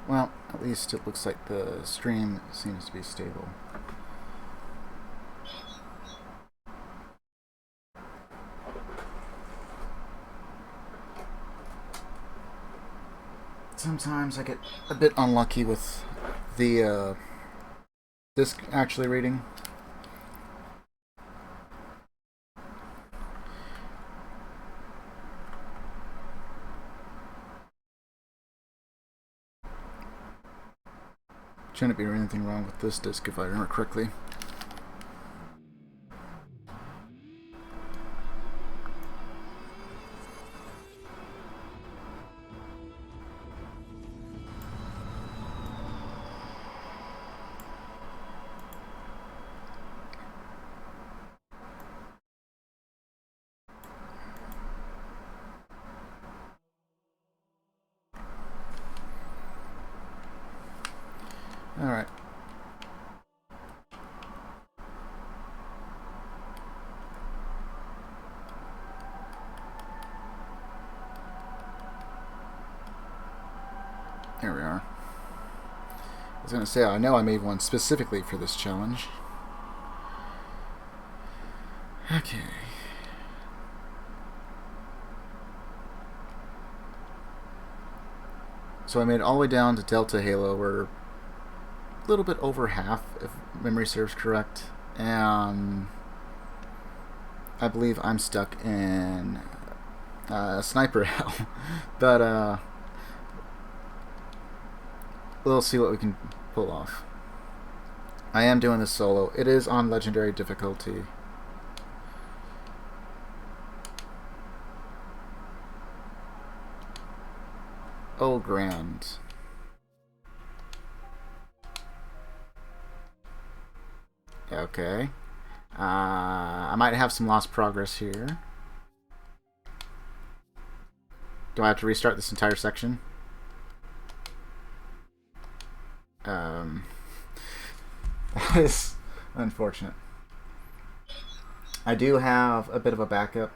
Well, at least it looks like the stream seems to be stable. Sometimes I get a bit unlucky with the disc actually reading. Shouldn't be anything wrong with this disc if I remember correctly. Alright. Here we are. I was going to say, I know I made one specifically for this challenge. Okay. So I made it all the way down to Delta Halo. We're a little bit over half, if memory serves correct. And I believe I'm stuck in Sniper Hell. But we'll see what we can pull off. I am doing this solo. It is on Legendary difficulty. Oh, grand. Okay. I might have some lost progress here. Do I have to restart this entire section? That is unfortunate. I do have a bit of a backup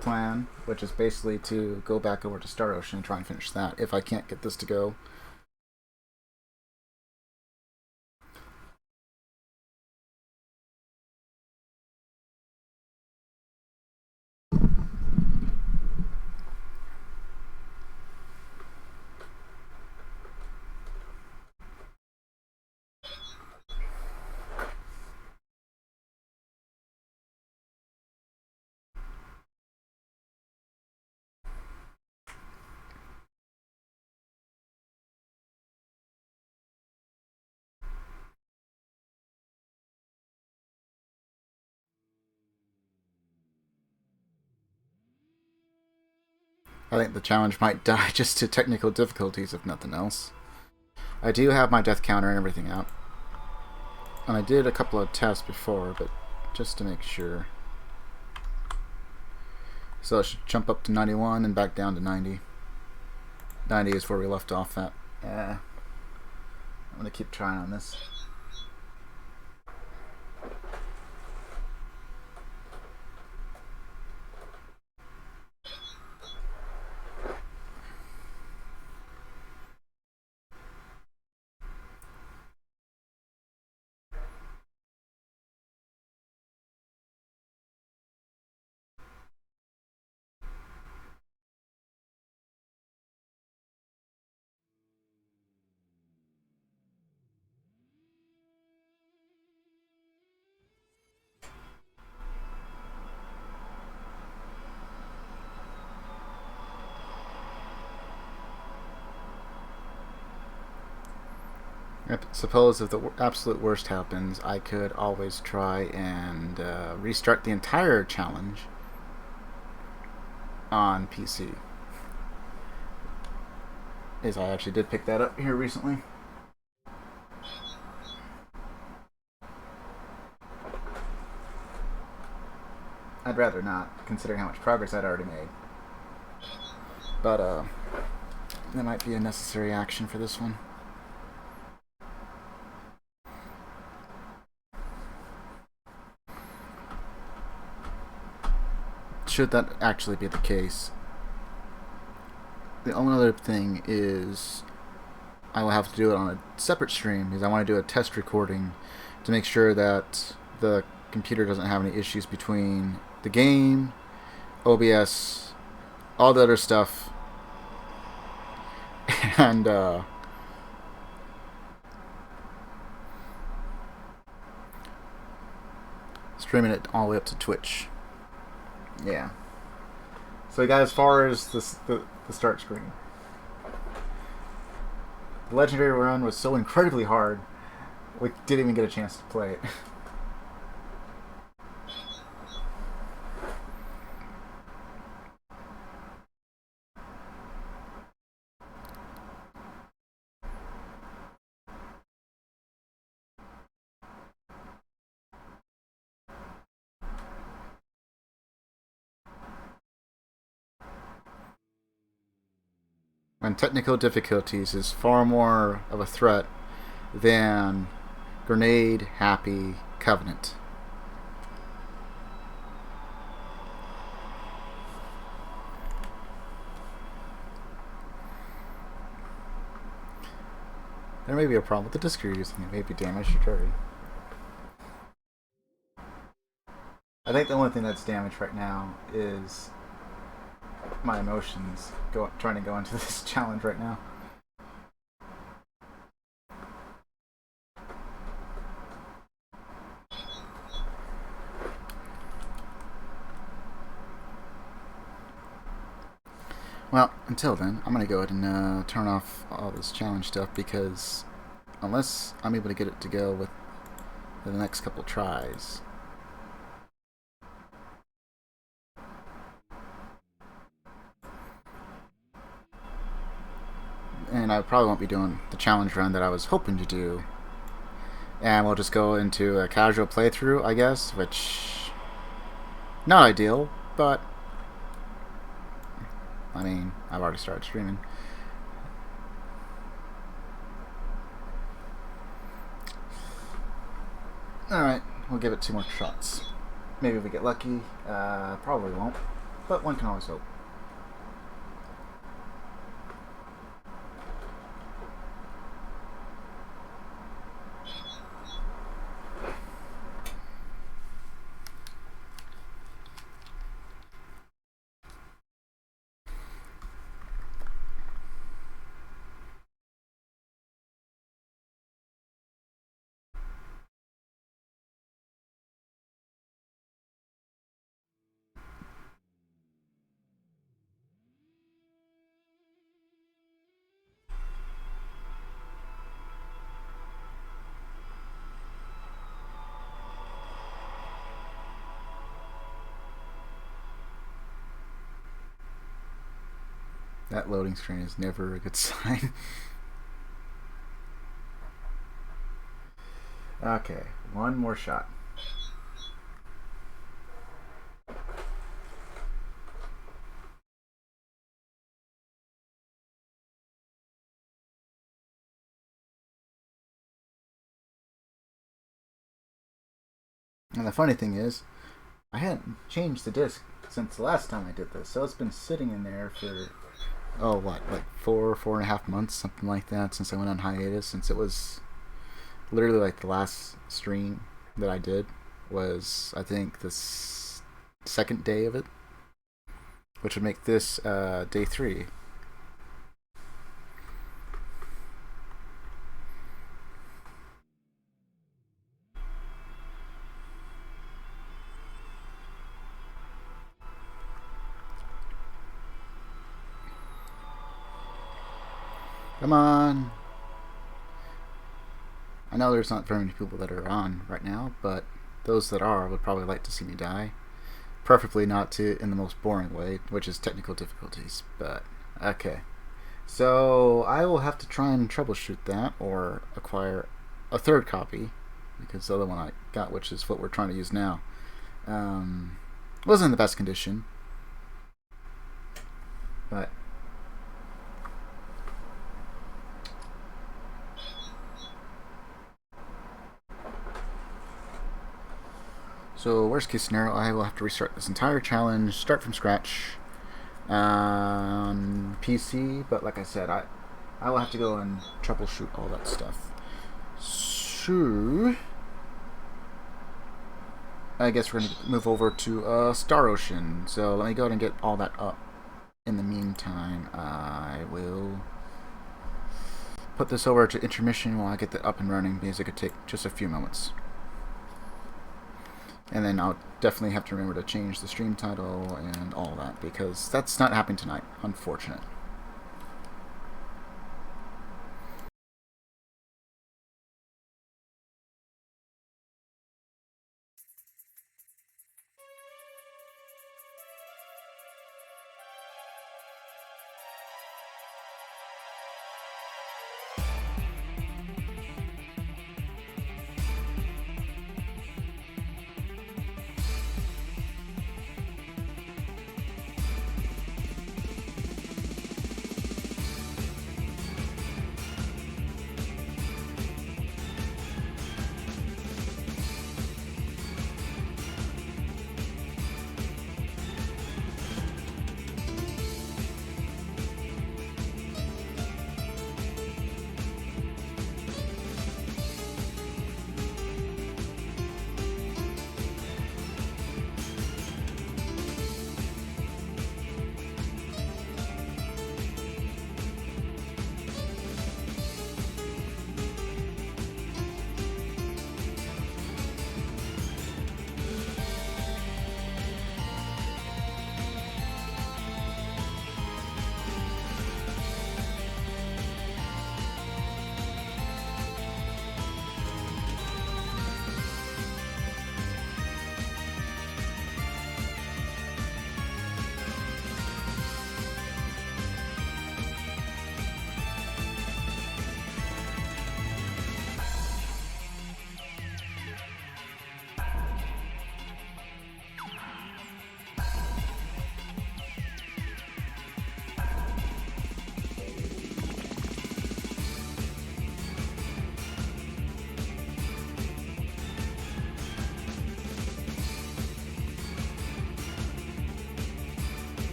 plan, which is basically to go back over to Star Ocean and try and finish that if I can't get this to go. I think the challenge might die just to technical difficulties, if nothing else. I do have my death counter and everything out. And I did a couple of tests before, but just to make sure. So it should jump up to 91 and back down to 90. 90 is where we left off at. Yeah. I'm going to keep trying on this. I suppose if the absolute worst happens, I could always try and restart the entire challenge on PC. As I actually did pick that up here recently. I'd rather not, considering how much progress I'd already made. But that might be a necessary action for this one. Should that actually be the case, the only other thing is I will have to do it on a separate stream because I want to do a test recording to make sure that the computer doesn't have any issues between the game, OBS, all the other stuff, and streaming it all the way up to Twitch. Yeah. So we got as far as the start screen. The legendary run was so incredibly hard, we didn't even get a chance to play it. And technical difficulties is far more of a threat than Grenade Happy Covenant. There may be a problem with the disk you're using. It may be damaged or dirty. I think the only thing that's damaged right now is my emotions trying to go into this challenge right now. Well, until then, I'm going to go ahead and turn off all this challenge stuff because unless I'm able to get it to go with the next couple tries, and I probably won't be doing the challenge run that I was hoping to do. And we'll just go into a casual playthrough, I guess, which, not ideal, but, I mean, I've already started streaming. Alright, we'll give it 2 more shots. Maybe if we get lucky, probably won't, but one can always hope. That loading screen is never a good sign. Okay, one more shot. And the funny thing is, I hadn't changed the disc since the last time I did this, so it's been sitting in there for, oh, what, like 4.5 months, something like that, since I went on hiatus, since it was literally like the last stream that I did was, I think, the second day of it, which would make this day 3. Come on. I know there's not very many people that are on right now, but those that are would probably like to see me die. Preferably not in the most boring way, which is technical difficulties, but okay. So I will have to try and troubleshoot that or acquire a third copy, because the other one I got, which is what we're trying to use now, wasn't in the best condition, but so worst case scenario, I will have to restart this entire challenge, start from scratch on PC, but like I said, I will have to go and troubleshoot all that stuff. So I guess we're going to move over to Star Ocean. So let me go ahead and get all that up. In the meantime, I will put this over to intermission while I get that up and running, because it could take just a few moments. And then I'll definitely have to remember to change the stream title and all that, because that's not happening tonight, unfortunate.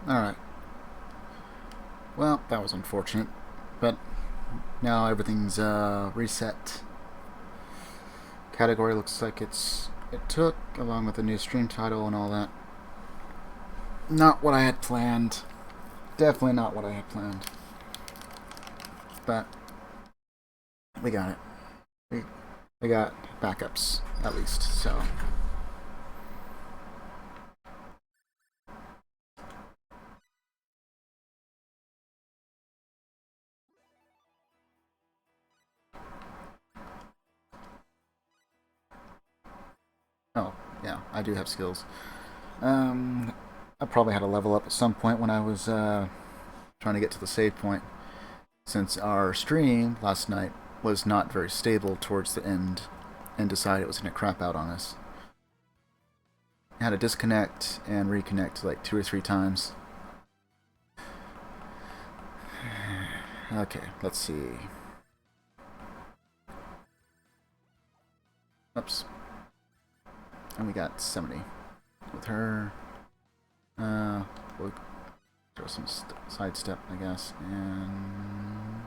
Alright. Well, that was unfortunate. But now everything's reset. Category looks like it took, along with the new stream title and all that. Not what I had planned. Definitely not what I had planned. But we got it. We got backups, at least, so. Oh, yeah, I do have skills. I probably had to level up at some point when I was trying to get to the save point, since our stream last night was not very stable towards the end and decided it was going to crap out on us. I had to disconnect and reconnect like 2 or 3 times. Okay, let's see. Oops. And we got 70 with her. We'll throw some sidestep, I guess, and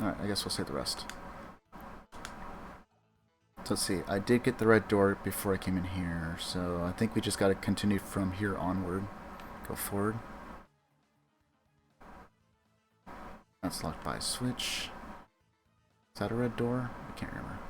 alright, I guess we'll say the rest. So let's see, I did get the red door before I came in here, so I think we just gotta continue from here onward. Go forward. That's locked by a switch. Is that a red door? I can't remember.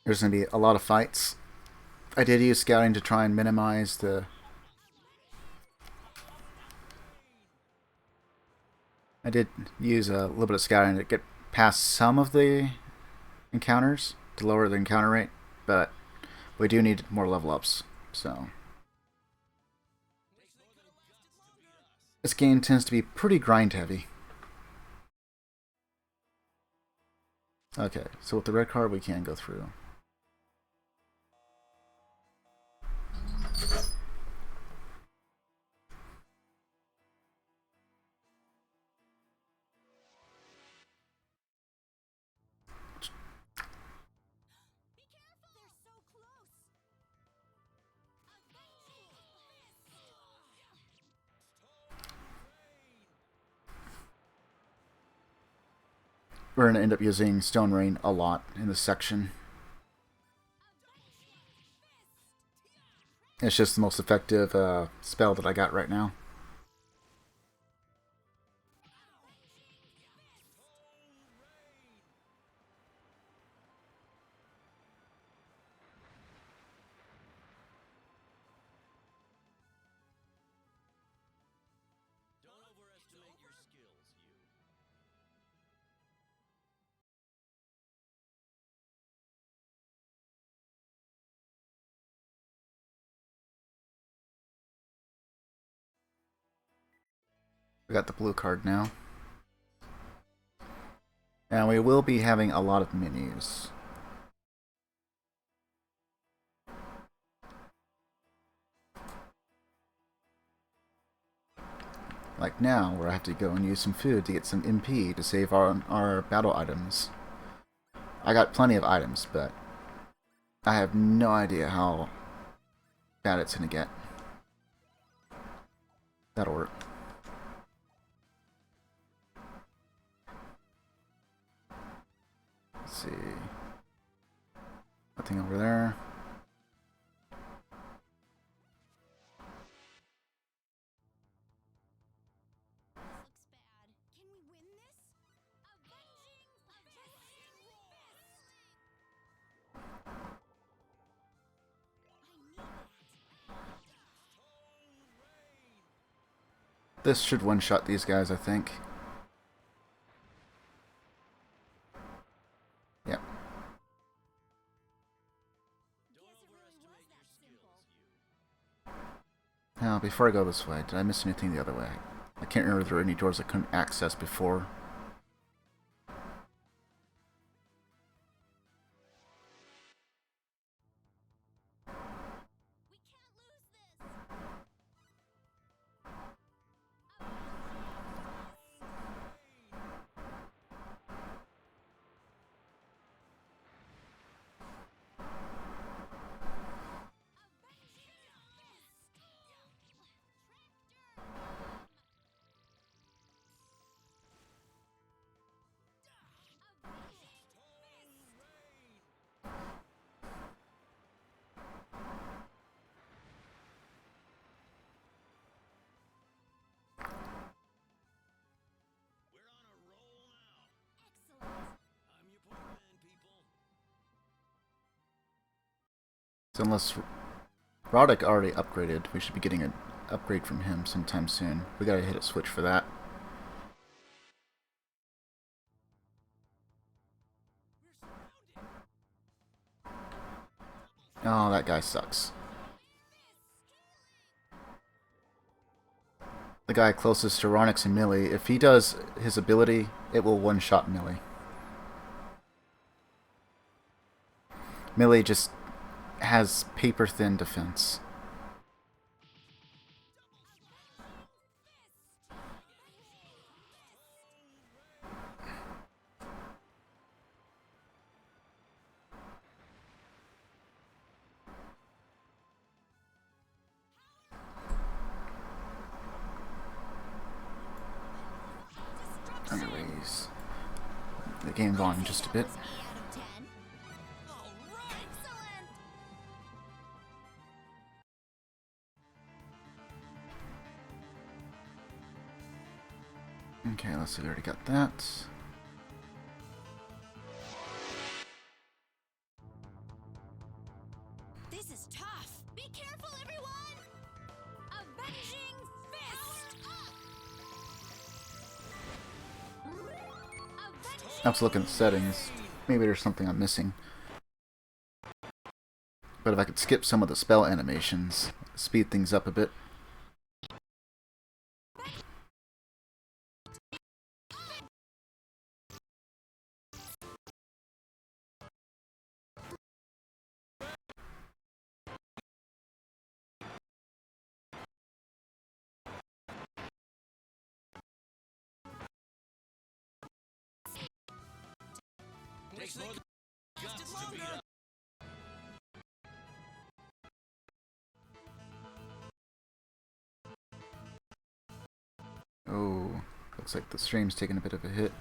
There's going to be a lot of fights. I did use scouting to try and minimize the... I did use a little bit of scouting to get past some of the encounters to lower the encounter rate, but we do need more level ups, so... This game tends to be pretty grind heavy. Okay, so with the red card we can go through. We're going to end up using Stone Rain a lot in this section. It's just the most effective spell that I got right now. We got the blue card now. And we will be having a lot of menus. Like now, where I have to go and use some food to get some MP to save our battle items. I got plenty of items, but I have no idea how bad it's going to get. That'll work. Let's see. Nothing over there. This should one-shot these guys, I think. Yep. before I go this way, did I miss anything the other way? I can't remember if there were any doors I couldn't access before. So unless Roddick already upgraded, we should be getting an upgrade from him sometime soon. We gotta hit a switch for that. Oh, that guy sucks. The guy closest to Ronix and Millie, if he does his ability, it will one-shot Millie. Millie just has paper-thin defense. I'm gonna raise the game volume just a bit. Okay, let's see, we already got that. This is tough. Be careful, everyone! Avenging Fist! I have to look in the settings. Maybe there's something I'm missing. But if I could skip some of the spell animations, speed things up a bit. Oh, looks like the stream's taking a bit of a hit.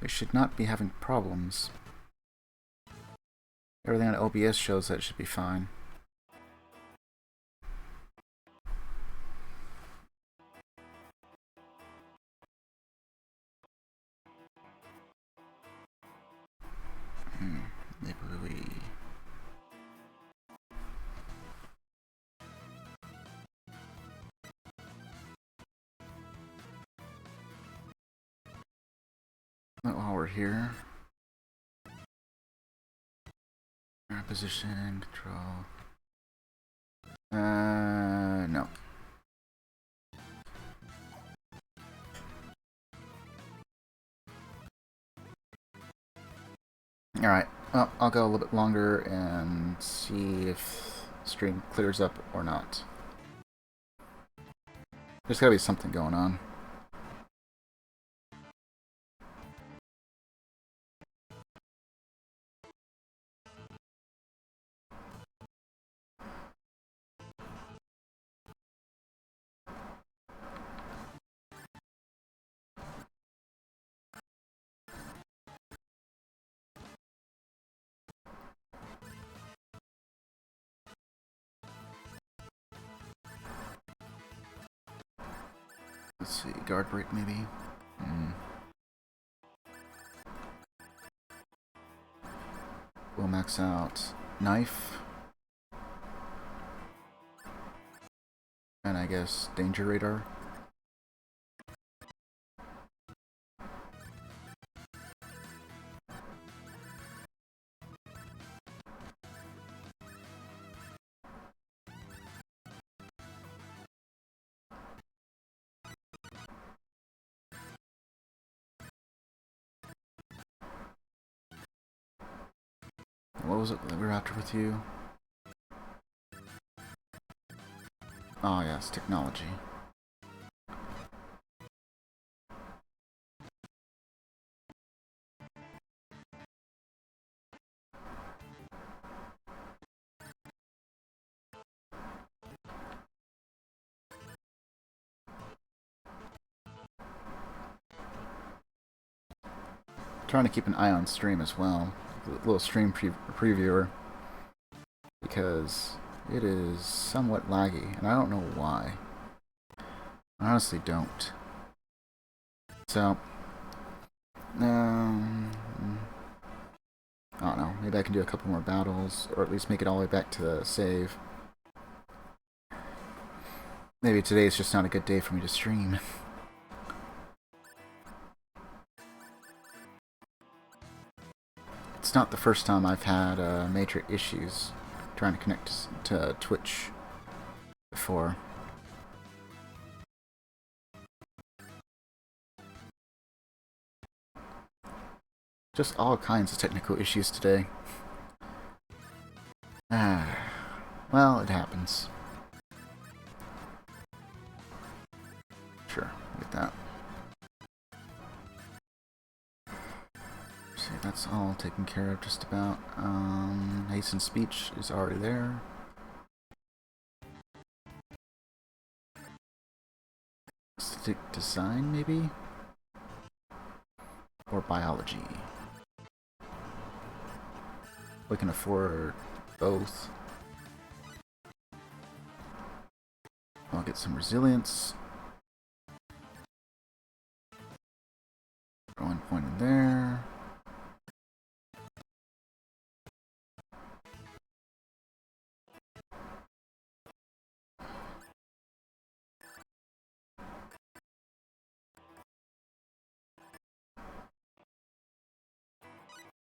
We should not be having problems. Everything on OBS shows that it should be fine. Maybe we... While we're here, our position, control. No. Alright, well, I'll go a little bit longer and see if the stream clears up or not. There's gotta be something going on. Let's see, guard break maybe? We'll max out knife. And I guess danger radar. was it that we were after with you? Oh yes, technology. Trying to keep an eye on stream as well. A little stream previewer. Because it is somewhat laggy, and I don't know why. I honestly don't. So, I don't know. Maybe I can do a couple more battles, or at least make it all the way back to the save. Maybe today's just not a good day for me to stream. It's not the first time I've had major issues trying to connect to Twitch before. Just all kinds of technical issues today. Well, it happens. Sure, get that. See, that's all taken care of just about. Hasten speech is already there. Aesthetic design, maybe? Or biology. We can afford both. I'll get some resilience. Throw 1 point in there.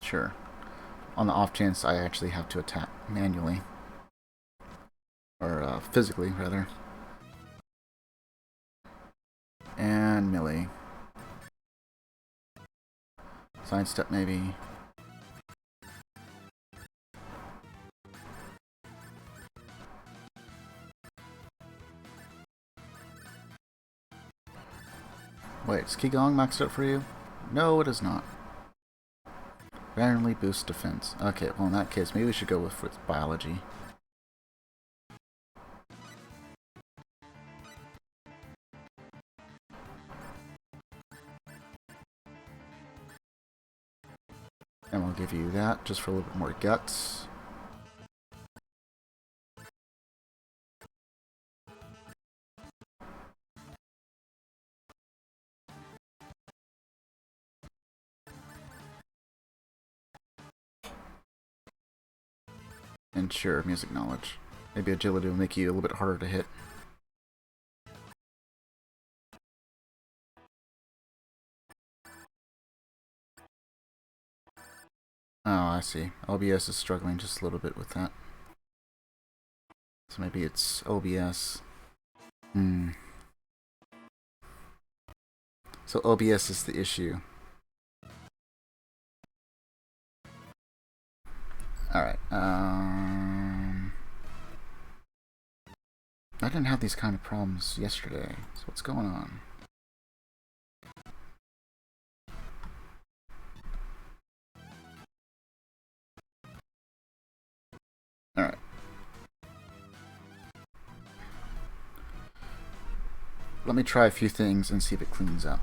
Sure. On the off chance I actually have to attack manually. Or physically, rather. And melee. Sidestep, maybe. Wait, is Qigong maxed out for you? No, it is not. Randomly boost defense. Okay, well in that case, maybe we should go with biology. And we'll give you that just for a little bit more guts. And sure, music knowledge. Maybe agility will make you a little bit harder to hit. Oh, I see. OBS is struggling just a little bit with that. So maybe it's OBS. So OBS is the issue. Alright, I didn't have these kind of problems yesterday, so what's going on? Alright. Let me try a few things and see if it cleans up.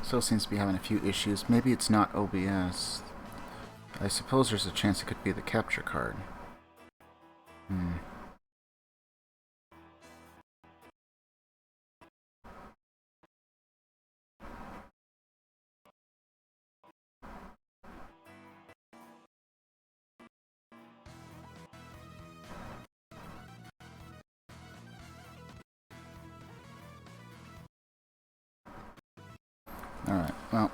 Still seems to be having a few issues. Maybe it's not OBS. I suppose there's a chance it could be the capture card. Alright, well.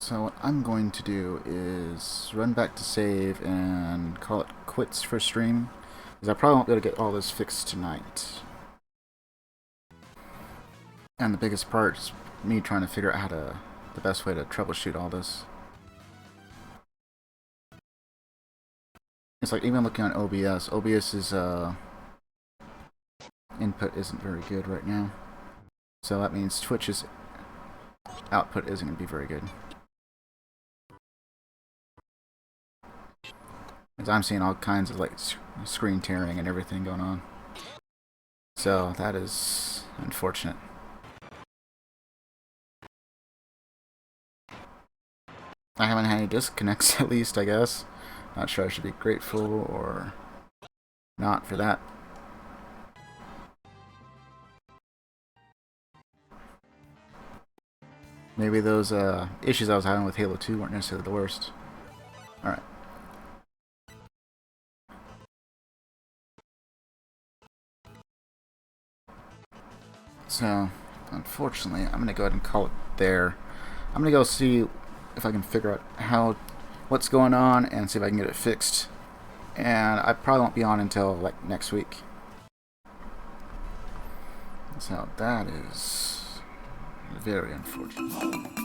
So what I'm going to do is run back to save and call it quits for stream. Because I probably won't be able to get all this fixed tonight. And the biggest part is me trying to figure out the best way to troubleshoot all this. It's like even looking on OBS's input isn't very good right now. So that means Twitch's output isn't going to be very good. Because I'm seeing all kinds of like screen tearing and everything going on. So that is unfortunate. I haven't had any disconnects at least, I guess. Not sure I should be grateful or not for that. Maybe those issues I was having with Halo 2 weren't necessarily the worst. Alright. So, unfortunately, I'm going to go ahead and call it there. I'm going to go see if I can figure out what's going on and see if I can get it fixed. And I probably won't be on until like next week. So that is very unfortunate.